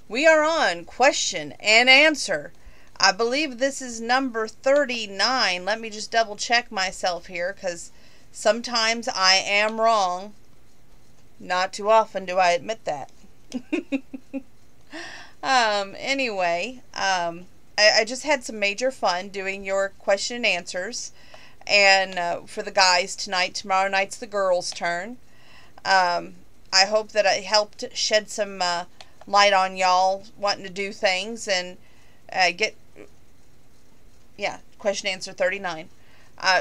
We are on question and answer. I believe this is number 39. Let me just double check myself here, because sometimes I am wrong. Not too often do I admit that. Anyway, I just had some major fun doing your question and answers. And for the guys tonight, tomorrow night's the girls' turn. I hope that I helped shed some light on y'all wanting to do things and question answer 39.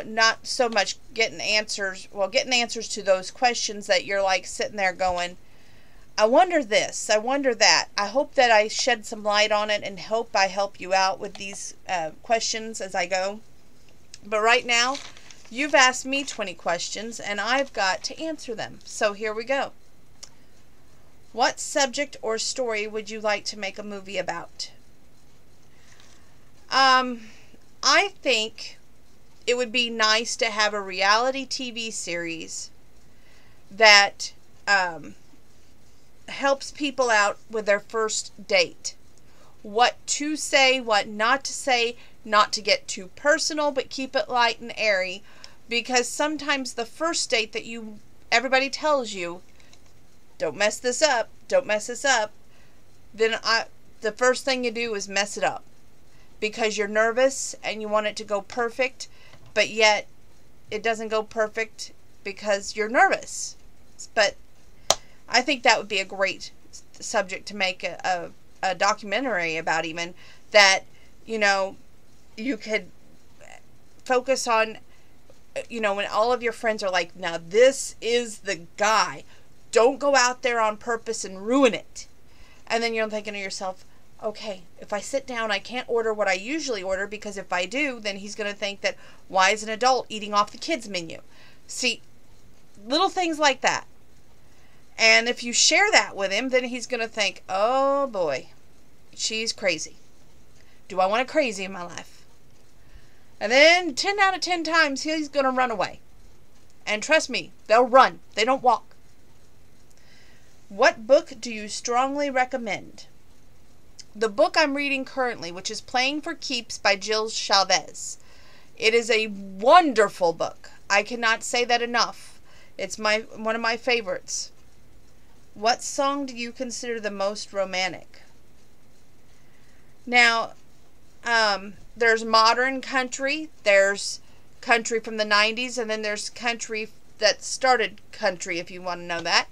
Not so much getting answers to those questions that you're like sitting there going, I wonder this, I wonder that. I hope that I shed some light on it and hope I help you out with these questions as I go. But right now, you've asked me 20 questions and I've got to answer them. So here we go. What subject or story would you like to make a movie about? I think it would be nice to have a reality TV series that helps people out with their first date. What to say, what not to say, not to get too personal, but keep it light and airy. Because sometimes the first date that everybody tells you, don't mess this up, don't mess this up, then the first thing you do is mess it up. Because you're nervous and you want it to go perfect, but yet it doesn't go perfect because you're nervous. But I think that would be a great subject to make a documentary about, even that, you could focus on, when all of your friends are like, now this is the guy. Don't go out there on purpose and ruin it. And then you're thinking to yourself, okay, if I sit down, I can't order what I usually order, because if I do, then he's going to think that, why is an adult eating off the kids' menu? See, little things like that. And if you share that with him, then he's going to think, oh boy, she's crazy. Do I want a crazy in my life? And then 10 out of 10 times, he's going to run away. And trust me, they'll run. They don't walk. What book do you strongly recommend? The book I'm reading currently, which is Playing for Keeps by Jill Chavez. It is a wonderful book. I cannot say that enough. It's one of my favorites. What song do you consider the most romantic? Now, there's modern country, there's country from the 90s, and then there's country that started country, if you want to know that.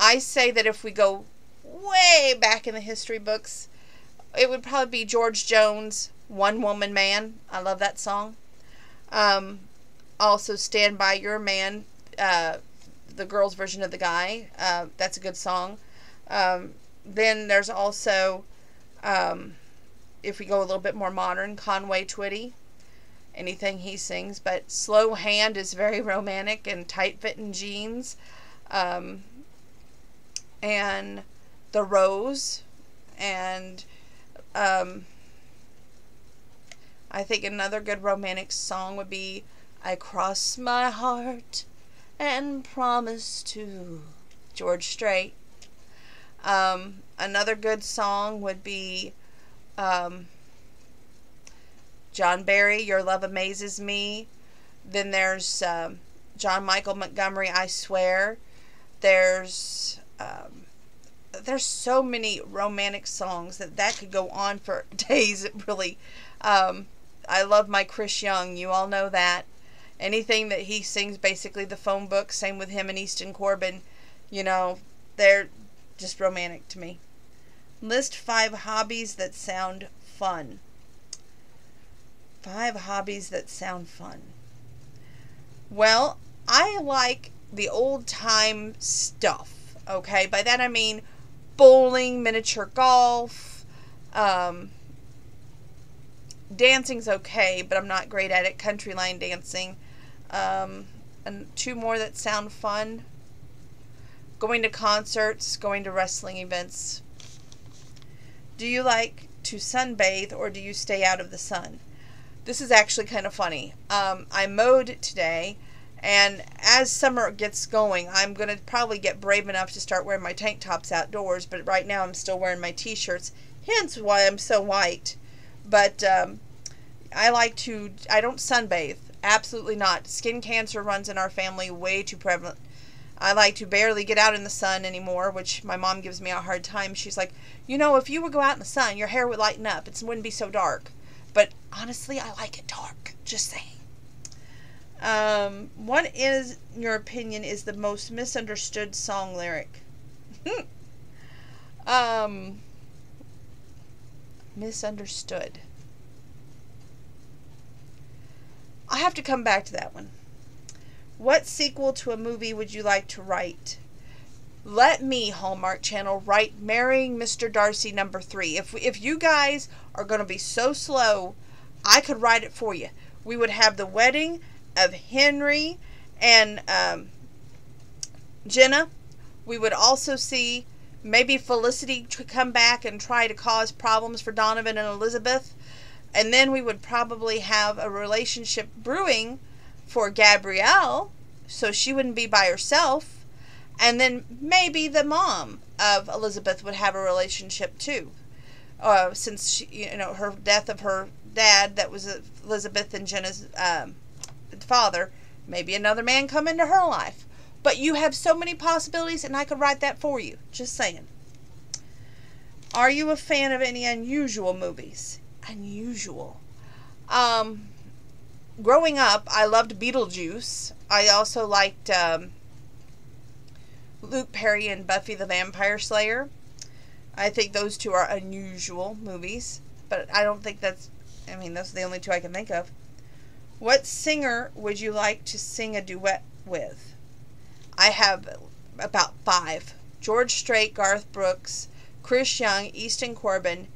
I say that if we go way back in the history books, it would probably be George Jones, One Woman Man. I love that song. Also, Stand By Your Man, the girl's version of the guy. That's a good song. Then there's also, if we go a little bit more modern, Conway Twitty. Anything he sings. But Slow Hand is very romantic, and Tight Fitting Jeans. And The Rose. And I think another good romantic song would be I Cross My Heart and Promise To, George Strait. Another good song would be John Barry, Your Love Amazes Me. Then there's John Michael Montgomery, I Swear. There's so many romantic songs that could go on for days. It really, I love my Chris Young. You all know that. Anything that he sings, basically the phone book. Same with him and Easton Corbin. They're just romantic to me. List 5 hobbies that sound fun. 5 hobbies that sound fun. Well, I like the old time stuff. Okay, by that I mean bowling, miniature golf. Dancing's okay, but I'm not great at it. Country line dancing. And 2 more that sound fun. Going to concerts, going to wrestling events. Do you like to sunbathe, or do you stay out of the sun? This is actually kind of funny. I mowed today, And as summer gets going, I'm going to probably get brave enough to start wearing my tank tops outdoors, but right now I'm still wearing my t-shirts, hence why I'm so white. But I don't sunbathe. Absolutely not. Skin cancer runs in our family, way too prevalent. I like to barely get out in the sun anymore, which my mom gives me a hard time. She's like, if you would go out in the sun, your hair would lighten up. It wouldn't be so dark. But honestly, I like it dark. Just saying. What is, in your opinion, is the most misunderstood song lyric? Misunderstood. I have to come back to that one. What sequel to a movie would you like to write? Let me, Hallmark Channel, write Marrying Mr. Darcy #3. If you guys are going to be so slow, I could write it for you. We would have the wedding of Henry and Jenna. We would also see maybe Felicity to come back and try to cause problems for Donovan and Elizabeth. And then we would probably have a relationship brewing for Gabrielle, so she wouldn't be by herself. And then maybe the mom of Elizabeth would have a relationship too. Since she, her death of her dad, that was Elizabeth and Jenna's father, maybe another man come into her life. But you have so many possibilities, and I could write that for you. Just saying. Are you a fan of any unusual movies? Unusual. Growing up, I loved Beetlejuice. I also liked Luke Perry and Buffy the Vampire Slayer. I think those two are unusual movies, but I don't think those are the only two I can think of. What singer would you like to sing a duet with? I have about 5. George Strait, Garth Brooks, Chris Young, Easton Corbin,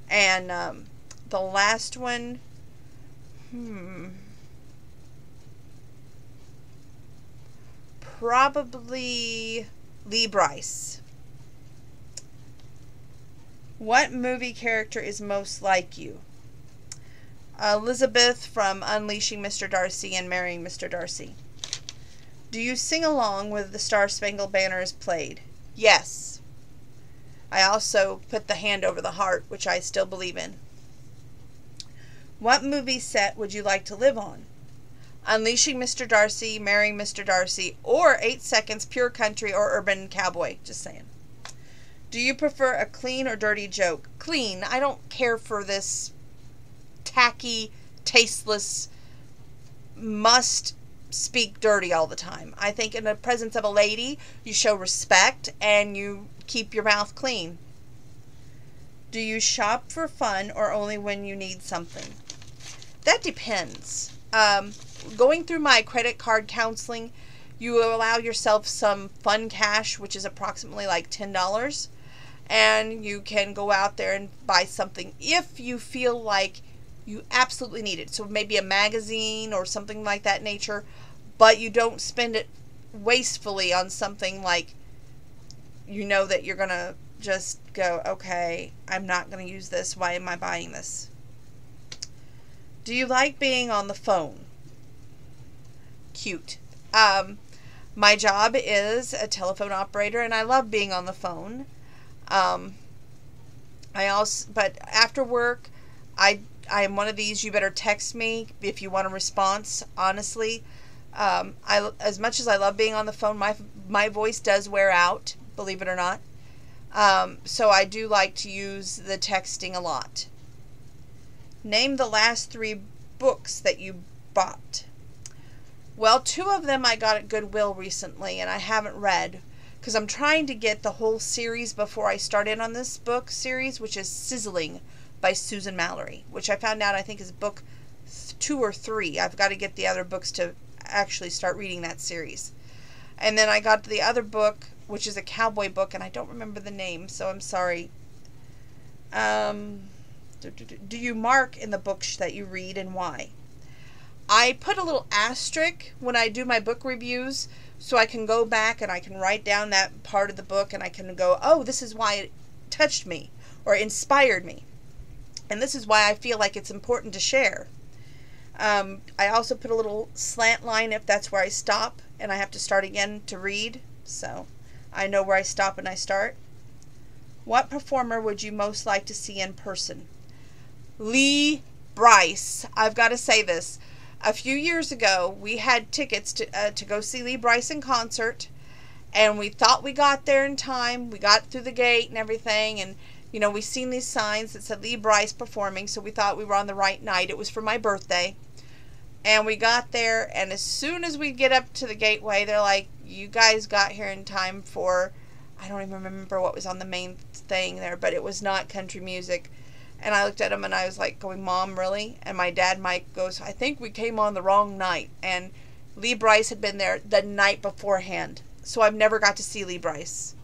and the last one, probably Lee Brice. What movie character is most like you? Elizabeth from Unleashing Mr. Darcy and Marrying Mr. Darcy. Do you sing along with the Star Spangled Banner is played? Yes. I also put the hand over the heart, which I still believe in. What movie set would you like to live on? Unleashing Mr. Darcy, Marrying Mr. Darcy, or 8 Seconds, Pure Country, or Urban Cowboy. Just saying. Do you prefer a clean or dirty joke? Clean. I don't care for this tacky, tasteless, must speak dirty all the time. I think in the presence of a lady, you show respect and you keep your mouth clean. Do you shop for fun or only when you need something? That depends. Going through my credit card counseling, you allow yourself some fun cash, which is approximately like $10, and you can go out there and buy something if you feel like you absolutely need it. So maybe a magazine or something like that nature, but you don't spend it wastefully on something like that you're going to just go, okay, I'm not going to use this. Why am I buying this? Do you like being on the phone? Cute. My job is a telephone operator, and I love being on the phone. But after work, I am one of these, you better text me if you want a response. Honestly, as much as I love being on the phone, my voice does wear out, believe it or not. So I do like to use the texting a lot. Name the last 3 books that you bought. Well, 2 of them I got at Goodwill recently, and I haven't read, because I'm trying to get the whole series before I start in on this book series, which is Sizzling by Susan Mallory, which I found out I think is book 2 or 3. I've got to get the other books to actually start reading that series. And then I got the other book, which is a cowboy book, and I don't remember the name, so I'm sorry. Do you mark in the books that you read, and why? I put a little asterisk when I do my book reviews, so I can go back and I can write down that part of the book, and I can go, oh, this is why it touched me or inspired me. And this is why I feel like it's important to share. I also put a little slant line if that's where I stop and I have to start again to read, so I know where I stop and I start. What performer would you most like to see in person? Lee Brice. I've got to say this. A few years ago, we had tickets to go see Lee Brice in concert, and we thought we got there in time. We got through the gate and everything, and we seen these signs that said Lee Brice performing, so we thought we were on the right night. It was for my birthday. And we got there, and as soon as we get up to the gateway, they're like, you guys got here in time for, I don't even remember what was on the main thing there, but it was not country music. And I looked at him and I was like going, Mom, really? And my dad, Mike, goes, I think we came on the wrong night. And Lee Brice had been there the night beforehand. So I've never got to see Lee Brice.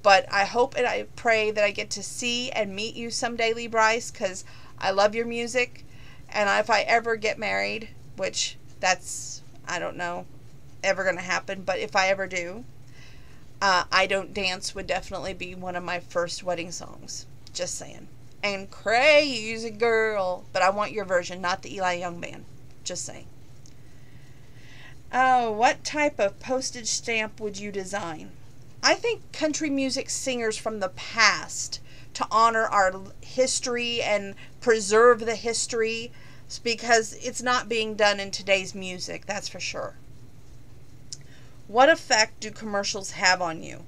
But I hope and I pray that I get to see and meet you someday, Lee Brice, because I love your music. And if I ever get married, which that's, I don't know, ever going to happen, but if I ever do, I Don't Dance would definitely be one of my first wedding songs. Just saying. And Crazy Girl, but I want your version, not the Eli Young band. Just saying. What type of postage stamp would you design? I think country music singers from the past, to honor our history and preserve the history, because it's not being done in today's music, that's for sure. What effect do commercials have on you?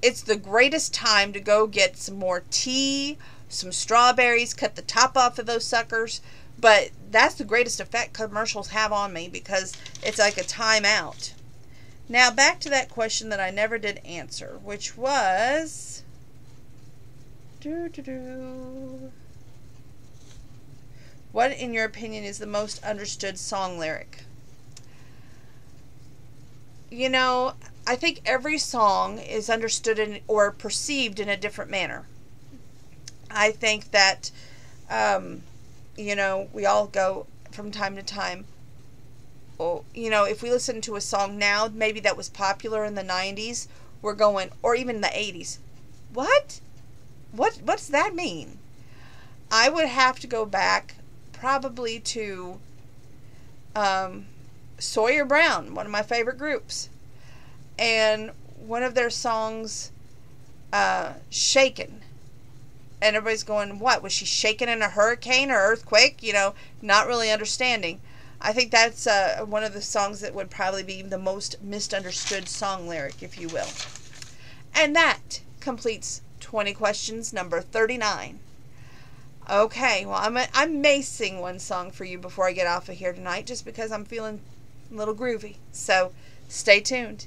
It's the greatest time to go get some more tea, some strawberries, cut the top off of those suckers, but that's the greatest effect commercials have on me, because it's like a timeout. Now back to that question that I never did answer, which was what in your opinion is the most understood song lyric? I think every song is understood or perceived in a different manner. I think that, we all go from time to time. Oh, if we listen to a song now, maybe that was popular in the 90s, we're going, or even the 80s. What? What's that mean? I would have to go back probably to Sawyer Brown, one of my favorite groups. And one of their songs, Shaken. And everybody's going, what? Was she shaken in a hurricane or earthquake? Not really understanding. I think that's one of the songs that would probably be the most misunderstood song lyric, if you will. And that completes 20 questions, number 39. Okay, well, I may sing one song for you before I get off of here tonight, just because I'm feeling a little groovy. So, stay tuned.